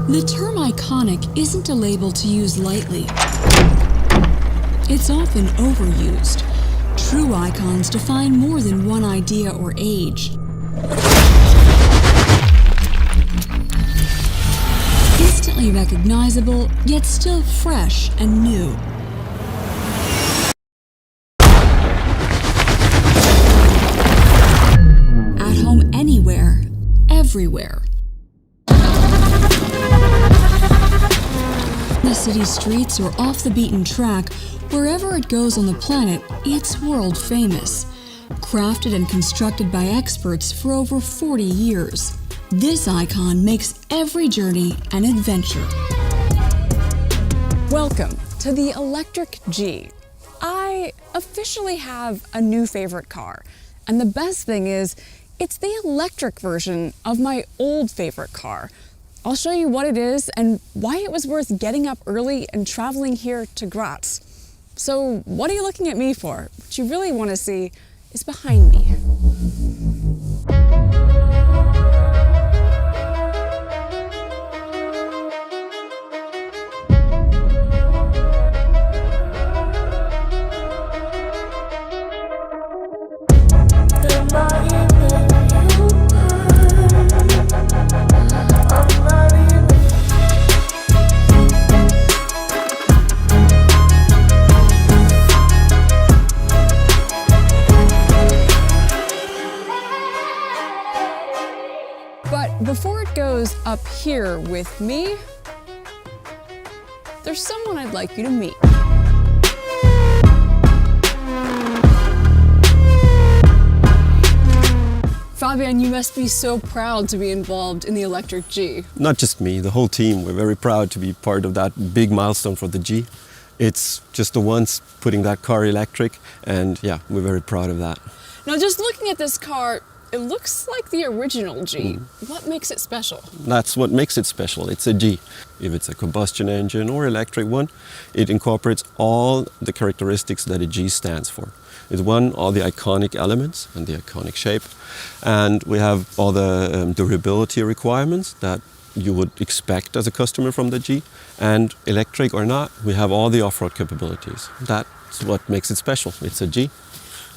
The term iconic isn't a label to use lightly. It's often overused. True icons define more than one idea or age. Instantly recognizable, yet still fresh and new. At home anywhere, everywhere. The city streets or off the beaten track, wherever it goes on the planet, it's world famous. Crafted and constructed by experts for over 40 years. This icon makes every journey an adventure. Welcome to the Electric G. I officially have a new favorite car. And the best thing is, it's the electric version of my old favorite car. I'll show you what it is and why it was worth getting up early and traveling here to Graz. So what are you looking at me for? What you really want to see is behind me. But before it goes up here with me, there's someone I'd like you to meet. Fabian, you must be so proud to be involved in the Electric G. Not just me, the whole team. We're very proud to be part of that big milestone for the G. It's just the once putting that car electric, and yeah, we're very proud of that. Now, just looking at this car, it looks like the original G. What makes it special? That's what makes it special. It's a G. If it's a combustion engine or electric one, it incorporates all the characteristics that a G stands for. It's all the iconic elements and the iconic shape. And we have all the durability requirements that you would expect as a customer from the G. And electric or not, we have all the off-road capabilities. That's what makes it special. It's a G.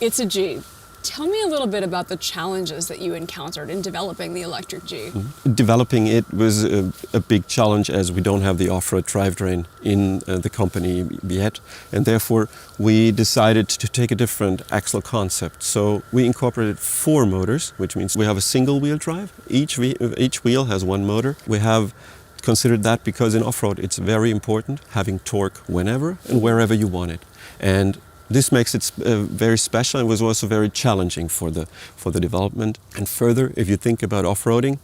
It's a G. Tell me a little bit about the challenges that you encountered in developing the Electric G. Developing it was a big challenge, as we don't have the off-road drivetrain in the company yet, and therefore we decided to take a different axle concept. So we incorporated 4 motors, which means we have a single wheel drive. Each wheel has 1 motor. We have considered that because in off-road it's very important having torque whenever and wherever you want it. And this makes it very special and was also very challenging for the development. And further, if you think about off-roading,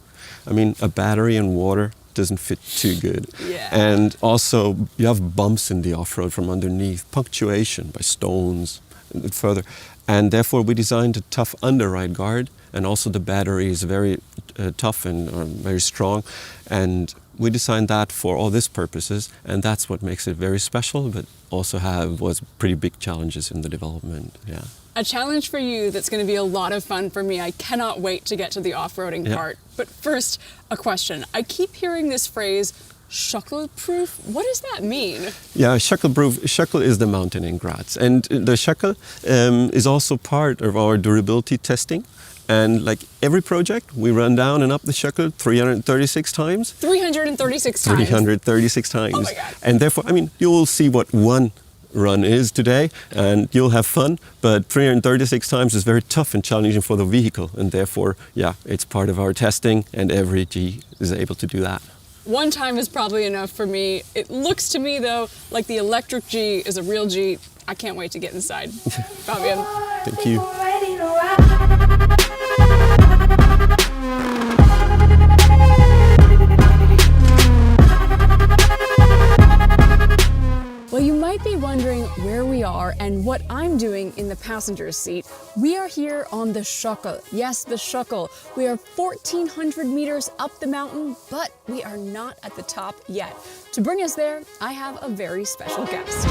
I mean, a battery and water doesn't fit too good. Yeah. And also, you have bumps in the off-road from underneath, punctuation by stones and further. And therefore, we designed a tough underride guard, and also the battery is very tough and very strong. And we designed that for all these purposes, and that's what makes it very special, but also was pretty big challenges in the development. Yeah. A challenge for you that's going to be a lot of fun for me. I cannot wait to get to the off-roading part. But first, a question. I keep hearing this phrase, Schöckl-proof. What does that mean? Yeah, Schöckl-proof. Schöckl is the mountain in Graz, and the Schöckl is also part of our durability testing. And like every project, we run down and up the Schöckl 336 times. 336 times? 336 times. Oh my God. And therefore, I mean, you'll see what one run is today, and you'll have fun, but 336 times is very tough and challenging for the vehicle, and therefore, yeah, it's part of our testing, and every G is able to do that. One time is probably enough for me. It looks to me, though, like the Electric G is a real G. I can't wait to get inside. Fabian. Thank you. Well, you might be wondering where we are and what I'm doing in the passenger seat. We are here on the Schöckl. Yes, the Schöckl. We are 1,400 meters up the mountain, but we are not at the top yet. To bring us there, I have a very special guest.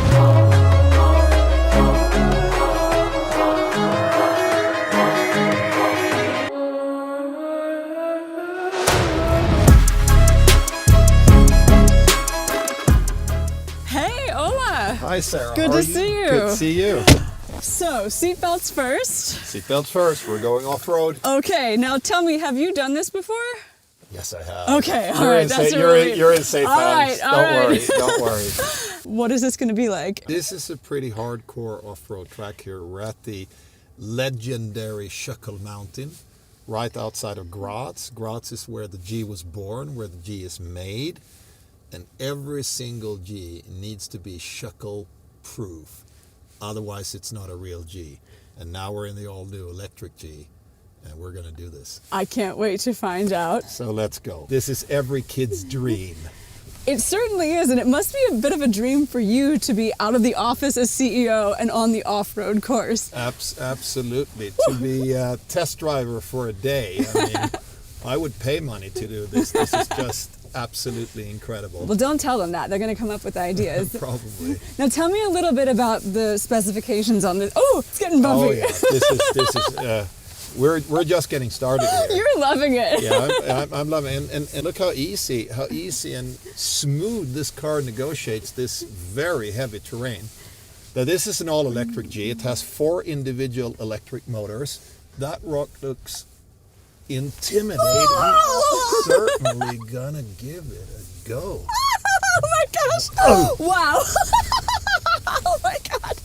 Hi, Sarah. Good How to are see you. Good to see you. So, seatbelts first. Seatbelts first. We're going off-road. Okay, now tell me, have you done this before? Yes, I have. Okay, all right, that's a you're relief. you're in safe All hands. right, all Don't right. worry. Don't worry. What is this going to be like? This is a pretty hardcore off-road track here. We're at the legendary Schöckl mountain, right outside of Graz. Graz is where the G was born, where the G is made, and every single G needs to be Schöckl proof. Otherwise, it's not a real G. And now we're in the all-new electric G, and we're going to do this. I can't wait to find out. So let's go. This is every kid's dream. It certainly is, and it must be a bit of a dream for you to be out of the office as CEO and on the off-road course. Absolutely. To be a test driver for a day. I mean, I would pay money to do this. This is just absolutely incredible. Well, don't tell them that. They're going to come up with ideas. Probably. Now, tell me a little bit about the specifications on this. Oh, it's getting bumpy. Oh, yeah. This is we're just getting started here. You're loving it. Yeah, I'm loving it. And look how easy and smooth this car negotiates this very heavy terrain. Now, this is an all-electric G. It has 4 individual electric motors. That rock looks intimidating. I'm certainly gonna give it a go. Oh my gosh! Oh. Wow! Oh my god!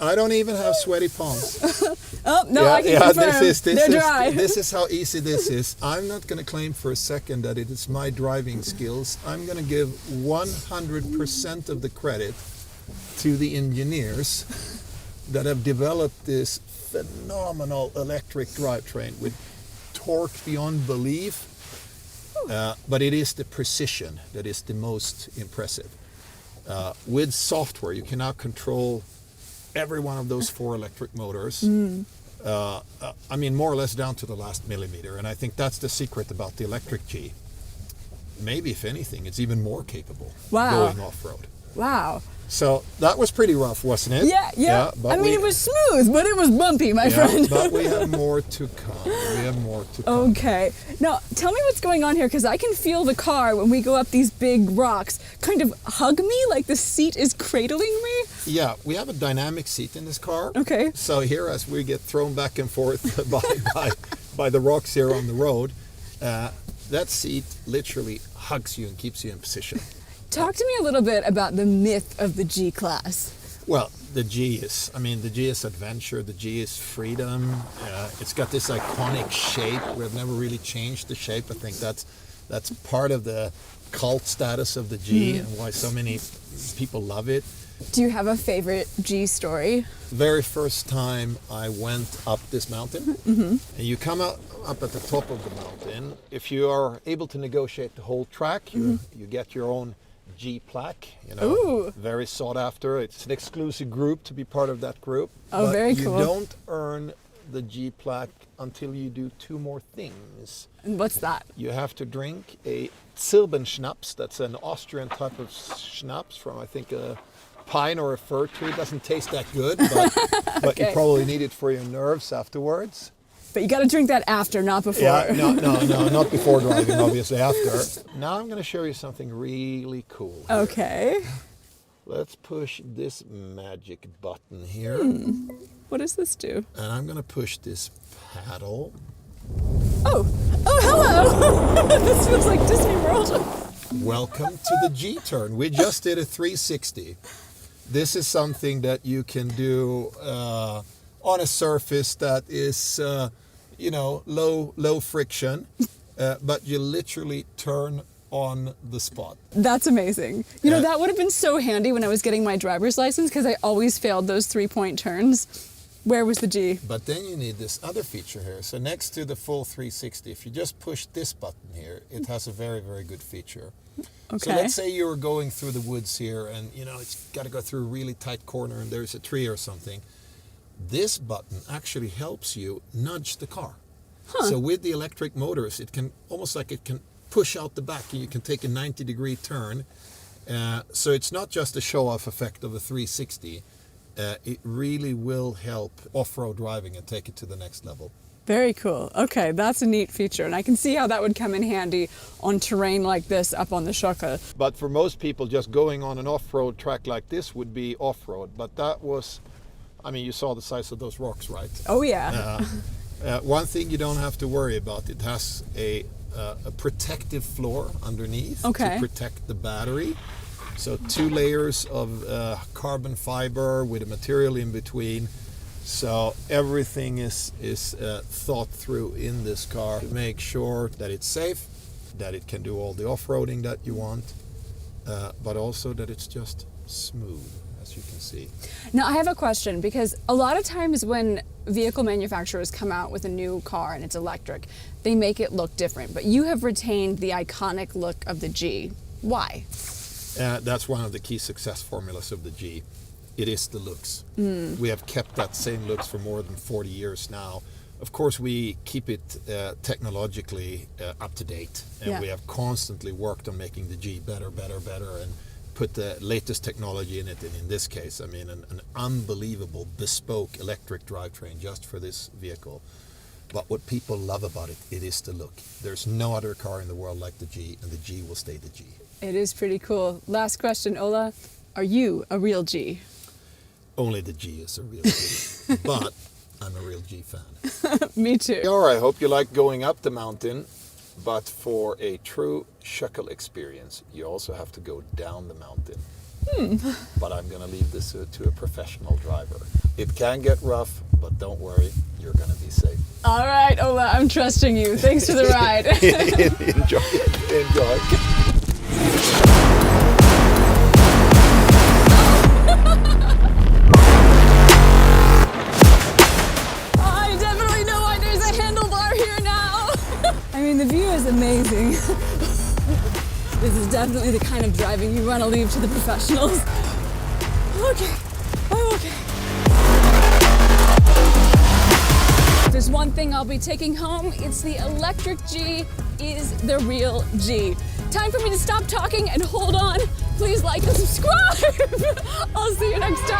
I don't even have sweaty palms. Oh no, I can confirm. They're dry. This is how easy this is. I'm not going to claim for a second that it is my driving skills. I'm going to give 100% of the credit to the engineers that have developed this phenomenal electric drivetrain with torque beyond belief. But it is the precision that is the most impressive. With software, you can now control every one of those 4 electric motors. I mean, more or less down to the last millimeter. And I think that's the secret about the electric G. Maybe, if anything, it's even more capable going off-road. Wow. So that was pretty rough, wasn't it? Yeah. I mean, it was smooth, but it was bumpy, my friend. But we have more to come. Okay. Now, tell me what's going on here, because I can feel the car when we go up these big rocks kind of hug me, like the seat is cradling me. Yeah, we have a dynamic seat in this car. Okay. So here, as we get thrown back and forth by the rocks here on the road, that seat literally hugs you and keeps you in position. Talk to me a little bit about the myth of the G-Class. Well, the G is adventure, the G is freedom. It's got this iconic shape. We've never really changed the shape. I think that's part of the cult status of the G and why so many people love it. Do you have a favorite G story? Very first time I went up this mountain, and you come up at the top of the mountain. If you are able to negotiate the whole track, you get your own G plaque, Ooh. Very sought after. It's an exclusive group to be part of that group. Oh, very cool. You don't earn the G plaque until you do 2 more things. And what's that? You have to drink a Zilbenschnaps. That's an Austrian type of schnapps from, I think, a pine or a fir tree. It doesn't taste that good, but Okay. you probably need it for your nerves afterwards. But you got to drink that after, not before. Yeah, no, not before driving, obviously after. Now I'm going to show you something really cool. Okay. Let's push this magic button here. What does this do? And I'm going to push this paddle. Oh, hello. This feels like Disney World. Welcome to the G-turn. We just did a 360. This is something that you can do on a surface that is, low friction, but you literally turn on the spot. That's amazing. That would have been so handy when I was getting my driver's license because I always failed those 3-point turns. Where was the G? But then you need this other feature here. So next to the full 360, if you just push this button here, it has a very, very good feature. Okay. So let's say you were going through the woods here and, it's got to go through a really tight corner and there's a tree or something. This button actually helps you nudge the car. So with the electric motors, it can push out the back and you can take a 90-degree turn. So it's not just a show-off effect of a 360. it really will help off-road driving and take it to the next level. Very cool. Okay, that's a neat feature, and I can see how that would come in handy on terrain like this up on the Schöckl. But for most people, just going on an off-road track like this would be off-road. But that was, I mean, you saw the size of those rocks, right? Oh yeah. One thing you don't have to worry about, it has a protective floor underneath to protect the battery. So 2 layers of carbon fiber with a material in between. So everything is thought through in this car to make sure that it's safe, that it can do all the off-roading that you want, but also that it's just smooth, as you can see. Now I have a question, because a lot of times when vehicle manufacturers come out with a new car and it's electric, they make it look different, but you have retained the iconic look of the G. Why? That's one of the key success formulas of the G. It is the looks. We have kept that same looks for more than 40 years now. Of course, we keep it technologically up to date, and we have constantly worked on making the G better, and put the latest technology in it. And in this case, I mean, an unbelievable bespoke electric drivetrain just for this vehicle. But what people love about it, it is the look. There's no other car in the world like the G, and the G will stay the G. It is pretty cool. Last question, Ola. Are you a real G? Only the G is a real G, but I'm a real G fan. Me too. All right, I hope you like going up the mountain, but for a true Schöckl experience, you also have to go down the mountain. But I'm going to leave this to a professional driver. It can get rough, but don't worry, you're going to be safe. All right, Ola, I'm trusting you. Thanks for the ride. Enjoy. The view is amazing. This is definitely the kind of driving you want to leave to the professionals. Okay, I'm okay. If there's one thing I'll be taking home, it's the electric G is the real G. Time for me to stop talking and hold on. Please like and subscribe. I'll see you next time.